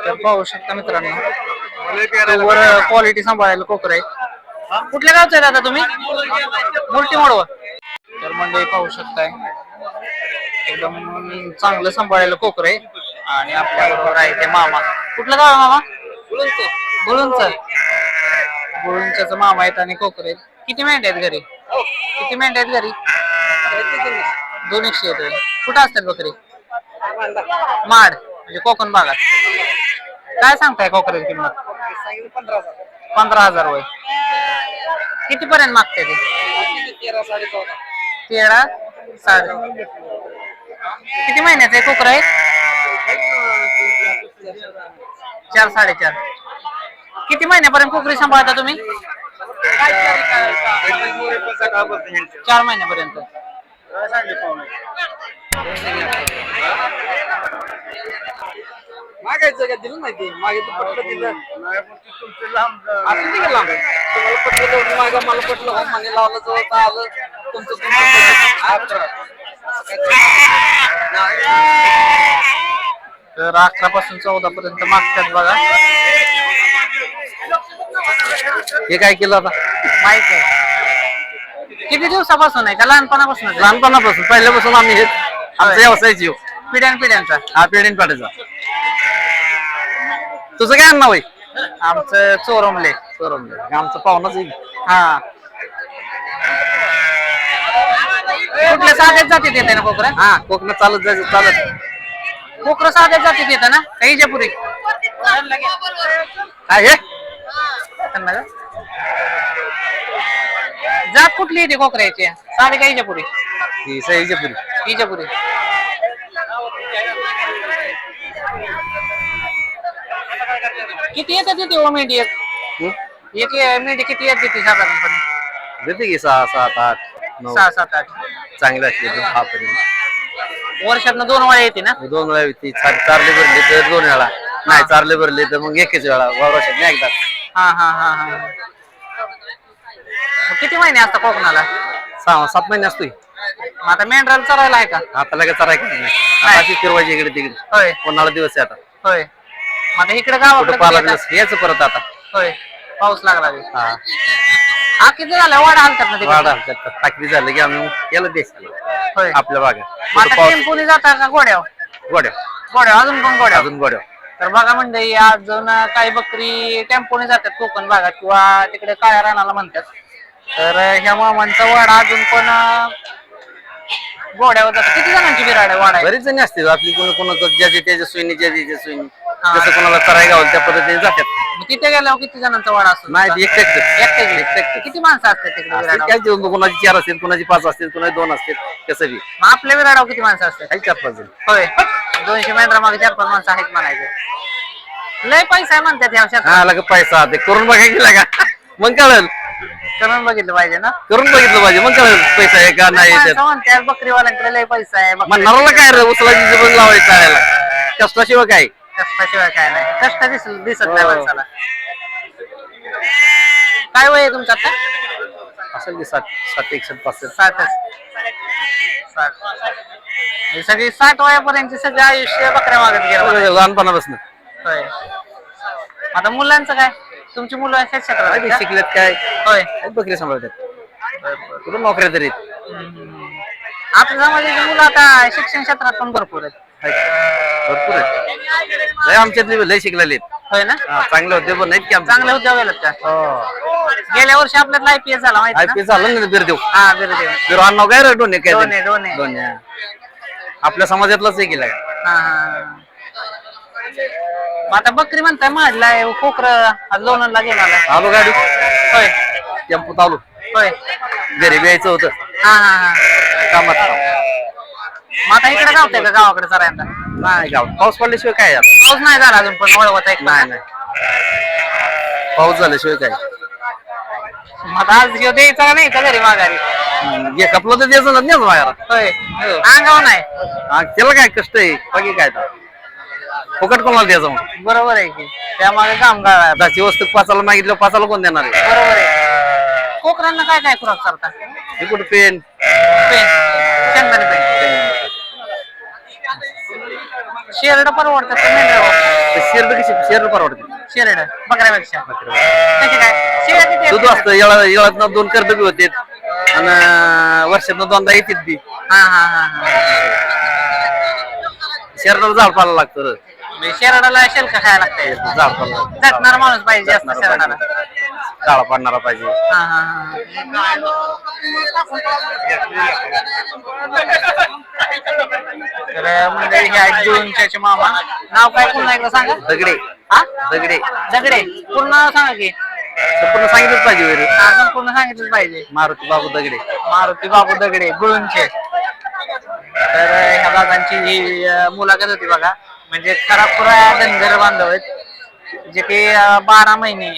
तर पाहू शकता मित्रांनो वर क्वालिटी सांभाळायला कोकर आहे. कुठल्या गावचं आहे दादा तुम्ही? मूर्ती मोडवा. तर मंडळी पाहू शकताय एकदम चांगलं सांभाळायला कोकर आहे. आणि आपल्या बरोबर आहे ते मामा. कुठलं गाव आहे मामा? गुळूंच. गुळूंच्याच मामा आहेत आणि कोकर आहेत. किती मेंढ्या आहेत घरी? किती मेंढ्या आहेत घरी? 200 येतोय. कुठं असतात बकरी? माड म्हणजे कोकण भागात. काय सांगताय कोकराची किंमत? 15,000 होय. किती पर्यंत मागते ते? 13 साडे. किती महिन्याचं आहे कोकर आहे? 4 साडेचार. किती महिन्यापर्यंत कोकरी सांभाळता तुम्ही? 4 महिन्यापर्यंत. मागायचं का दिलं नाही ते मागे पटलं दिलं असं लांब तुम्हाला पटलं तेवढं मागा मला पटलं हो म्हणे लावलं जवळ आलं तुमचं तर 11 पासून 14 पर्यंत मागतात बघा. हे काय केलं आता माहित आहे. किती दिवसापासून आहे का लहानपणापासून? लहानपणापासून पहिल्यापासून आम्ही हे आमचा व्यवसाय जीव पिढ्यानपिढ्यांचा. हा पेढीन पाठायचा. तुझं काय नाव आहे? आमचं चोरमले. आमचं पाहुणाच आहे. हा कुठल्या साध्याच जातीत येते ना कोकरा? हा कोकणात चालत जायचं चालत. कोकरं साध्याच जातीत येतं ना काही जपुरी? काय हे जात कुठली येते कोकऱ्याची? साधे काही जपुरी? सईजपुरी. इजपुरी. किती येतात तिथे मेंढी? एक मेंढी किती येते ती साधारणपणे? देते की 6 7 8 9. 6 7 8. चांगले असते 10 पर्यंत. वर्षातनं 2 वेळा येते ना? 2 वेळा येते. चारले भरले तर 2 वेळा. नाही चारले भरले तर मग एकच वेळा वर्षात नाही एकदा. हा हा हा हा. किती महिने असतात कोकणाला? 6 7 महिने असतोय. आता मेंढराला चरायला आहे का? आता लगेच चरायचं नाही. आता फिरवायची इकडे तिकडे. होय उन्हाळा दिवस आहे आता. होय. आता इकडे गावाकडे यायचं परत आता. होय पाऊस लागला. हा हा किती झाला वाडा हलतात ना तिकडे? वाढा टाकली झालं की आम्ही याला देशाला होय आपल्या आता भागात. टेम्पोनी जाता का घोड्यावर? गोड्या अजून पण घोड्यावर. अजून गोड्या. तर बघा म्हणजे अजून काही बकरी टेम्पोने जातात कोकण भागात किंवा तिकडे काळ्या रानाला म्हणतात. तर ह्या मामांचा वाडा अजून पण घोड्यावर जातात. किती जणांची बिराड आहे वाडा? बरीच जणी असते आपली. कोण ज्याच्या त्याच्या सोयीने ज्याच्या सोयीने जसं कोणाला चराय गावल त्या पद्धतीने जातात. तिथे गेल्यावर किती जणांचा वाडा असतो? नाही एकटे. किती माणसं असतात तिकडे? काय कोणाची 4 असतील, कोणाची 5 असतील, कोणाची 2 असतील. कसं बी मग आपल्या विराडावर किती माणसं असतात? काही 4-5 जण. होय 200 मेंढरा मागे 4-5 माणसं आहेत म्हणायचे. लय पैसा आहे म्हणतात ह्या क्षेत्रात. हा लगे पैसा ते करून बघायला गेला का मग कळेल. करून बघितलं पाहिजे ना? करून बघितलं पाहिजे मग कळेल पैसा आहे का नाही. म्हणतात बकरीवाल्यांकडे लय पैसा आहे. नराला काय रे उचलाची जबन लावायचं चालायला कष्टाशिवाय काय? कष्टाशिवाय काय नाही. कष्ट दिसत नाही माणसाला. काय वय आहे तुमचं आता? असेल की 60 61 65. 60 सगळी 60 वयापर्यंत सगळं आयुष्य बकऱ्या मागत गेलं लहानपणापासून. होय. आता मुलांचं काय? तुमची मुलं अशाच क्षेत्रात शिकलेत काय? होय बकरी सांभाळतात. कुठून नोकऱ्या तरी आपल्या समाजाची मुलं आता शिक्षण क्षेत्रात पण भरपूर आहेत. भरपूर आहेत. आमच्यातले लय शिकलेले आहेत. होय ना? चांगले होते पण नाहीत की चांगले उद्योग गेलेत का? गेल्या वर्षी आपल्याला IPS झाला माहिती ना? IPS झालं ना बिरदेव. हा बिरदेव. बिरदेव नाव काय रे? डोने काय? दोन्ही आपल्या समाजातलाच हे केलाय. आता बकरी म्हणताय माडलाय कोकर लोणला गेला आलो गाडी. होय टेम्पोत आलो. होय घरी यायचं होतं कामात. मग आता इकडे गावतंय का गावाकडे चरायला? नाही गाव पाऊस पडल्याशिवाय काय यार. पाऊस नाही झाला अजून पण वळवत आहे. नाही पाऊस झाल्याशिवाय काय. मग आज घेऊ द्यायचा का नाही का घरी माघारी? हे कपलं तर द्यायचं नाही बाहेर. होय अंगावर नाही. त्याला काय कष्ट आहे बाकी काय तर फुकट कोणाला द्यायचं मग. बरोबर आहे की त्यामागे काम करा. 10ची वस्तू 5ला मागितलं 5ला कोण देणार आहे? बरोबर आहे. कोकरांना काय काय खुराक चालतात? हे कुठं पेन शेंगदाणे पेन शेरड परवडतात. कशी शेर परवडते शेरड बकऱ्यापेक्षा कशी काय शेळ्या किती दूध आहेत? असतं येळात 2 कर्ड बी होते आणि वर्षातनं 2दा येतात बी हा हा हा हा शरीराला झाड पाला लागतं रे. म्हणजे शेरडाला शेल्क खायला लागतंय झाड पाला झटणारा माणूस पाहिजे जास्त शेरडाला काळा पाडणारा पाहिजे. हा हा हा तर मंडळी हे आहेत जुळूंच्याचे मामा नाव काय पुन्हा एकदा सांगा दगडे हा दगडे दगडे पूर्ण नाव सांगा की संपूर्ण सांगितलंच पाहिजे वैर. हा संपूर्ण सांगितलंच पाहिजे मारुती बाबू दगडे. मारुती बाबू दगडे गुळूंचे तर ह्या दादांची ही मुलाखत होती बघा म्हणजे खराखुरा धनगर बांधव आहेत जे की 12 महिने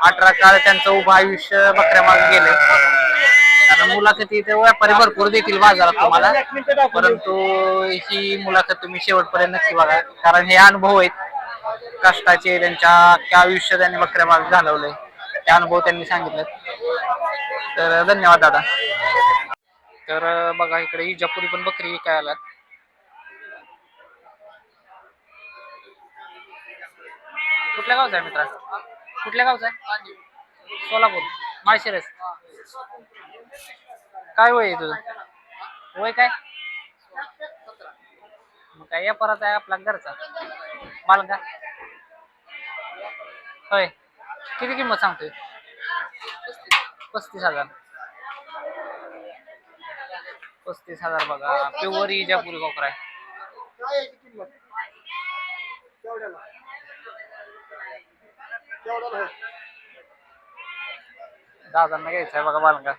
18 काळ त्यांचं उभं आयुष्य बकऱ्या मागे गेले कारण मुलाखती इथे व्यापारी भरपूर देतील बाजारात तुम्हाला परंतु ही मुलाखत तुम्ही शेवटपर्यंत नक्की बघा कारण हे अनुभव आहेत कष्टाचे त्यांच्या अख्ख्या आयुष्य त्यांनी बकऱ्या मागे घालवले ते अनुभव त्यांनी सांगितले तर धन्यवाद दादा तर बघा इकडे इजापुरी पण बकरी काय आलात कुठल्या गावचा आहे मित्रा कुठल्या गावचा आहे सोलापूर माळशिरस काय वय आहे तुझं वय काय मग काय या परत आहे आपला घरचा मालका होय किती किंमत सांगतोय 35,000 35,000 बघा प्युअर इजापुरी बकरा आहे दादांना घ्यायचं आहे बघा बालका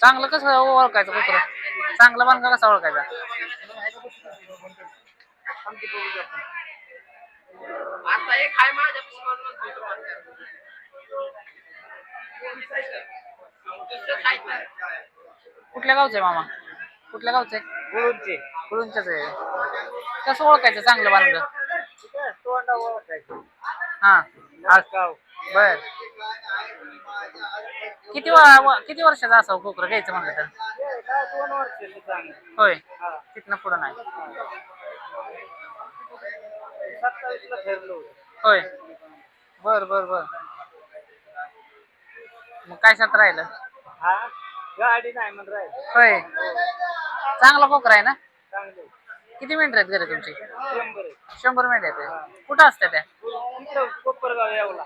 चांगलं कसं ओळखायचं कुत्र चांगला बालका कसा ओळखायचा कुठल्या गावचं आहे मामा कुठल्या गावचं आहे कुळूंच्याच आहे कसं ओळखायचं चांगलं बालक हा बर किती वर्षाचा असावं कोकरं घ्यायचं म्हणलं तर होय तिथनं पुढं नाही होय बर बर बर मग काय शात राहिलं गाडी नाही म्हणून राहील होय चांगला कोकरा आहे ना किती मिनिट आहेत घरी तुमची 100 मिनिट आहेत कुठं असतात त्या कोपरगाव यावला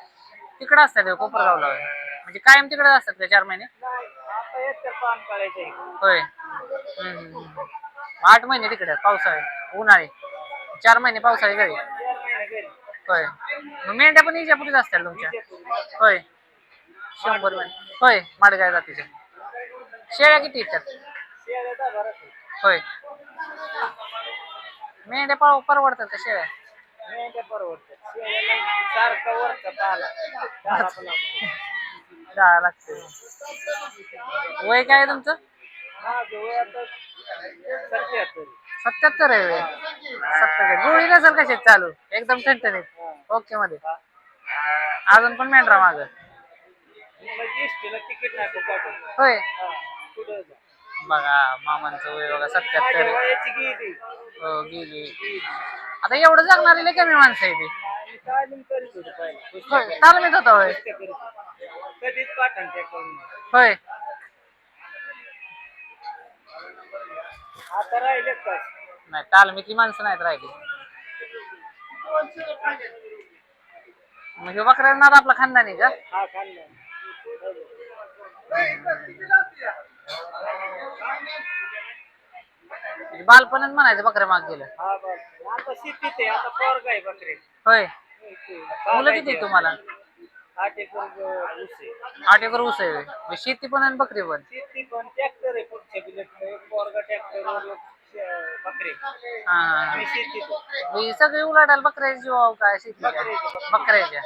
तिकडं असतात त्या कोपरगावला म्हणजे कायम तिकडे असतात त्या 4 महिने आता येत पान काढायचे होय 8 महिने तिकडे पावसाळे उन्हाळी 4 महिने पावसाळी घरी होय मग मेंढ्या पण इजापुरीच असतात तुमच्या होय 100 महिने होय माडगाव जातीच्या शेळ्या किती येतात होय मेंढ्या परवडतात का शेळ्या सारखं वरचा पाला जायला लागते वय काय आहे तुमचं आता 77 आहे वय 77 गोळी नसेल कशात चालू एकदम ठणठणीत ओके मध्ये अजून पण मेंढरा माग तिकीट नाही होय कुठं बघा मामांचं वय बघा 77 वयाची गेली हो गेली आता एवढं जगणारी लय कमी माणसं आहे ती तालीम करीत होतो पहिला होय तालमीत होता होय कधीच पाठण त्या करून होय आता राहिले काय नाही तालमीतली माणसं नाहीत राहिली म्हणजे बकऱ्याचा नाद आपला खानदानी का हा खाल्ला बालपणच म्हणायचं बकऱ्या माग गेलं हा बस आता शेतीत आहे आता पोरग आहे बकरे होय मुलं किती आहेत तुम्हाला 8 एकर ऊस आहे 8 एकर ऊस आहे होय. शेती पण आणि बकरी पण शेती पण ट्रॅक्टर आहे पुढच्या बिलेट एक पोरगा ट्रॅक्टर बकरे हा आणि शेतीत सगळी उलाढाल बकऱ्याची जीवाव काय शेती बकऱ्याच्या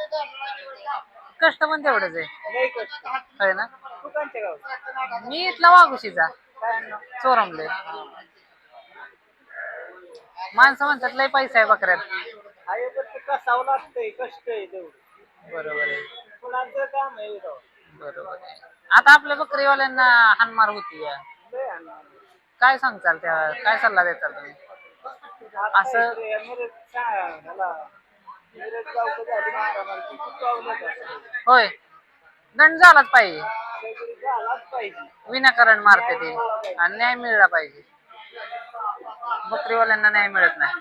कष्ट पण तेवढंच आहे. लय कष्ट. होय ना. तू कोणच्या गावचा? मी इथला वाघुशीचा. काय नाव? चोरमले. माणसं म्हणतात लय पैसा आहे बकऱ्यात. आहे पण ते कसावं लागतंय, कष्ट आहे तेवढं. बरोबर आहे. कुणाचं काम आहे राव. बरोबर आहे. आता आपल्या बकरीवाल्यांना हानमार होती या. लय अण्णा. काय सांगताल त्या, काय सल्ला देताल तुम्ही? असं- होय, दंड झालाच पाहिजे. विनाकारण मारते ते आणि न्याय मिळाला पाहिजे. बकरीवाल्यांना न्याय मिळत नाही.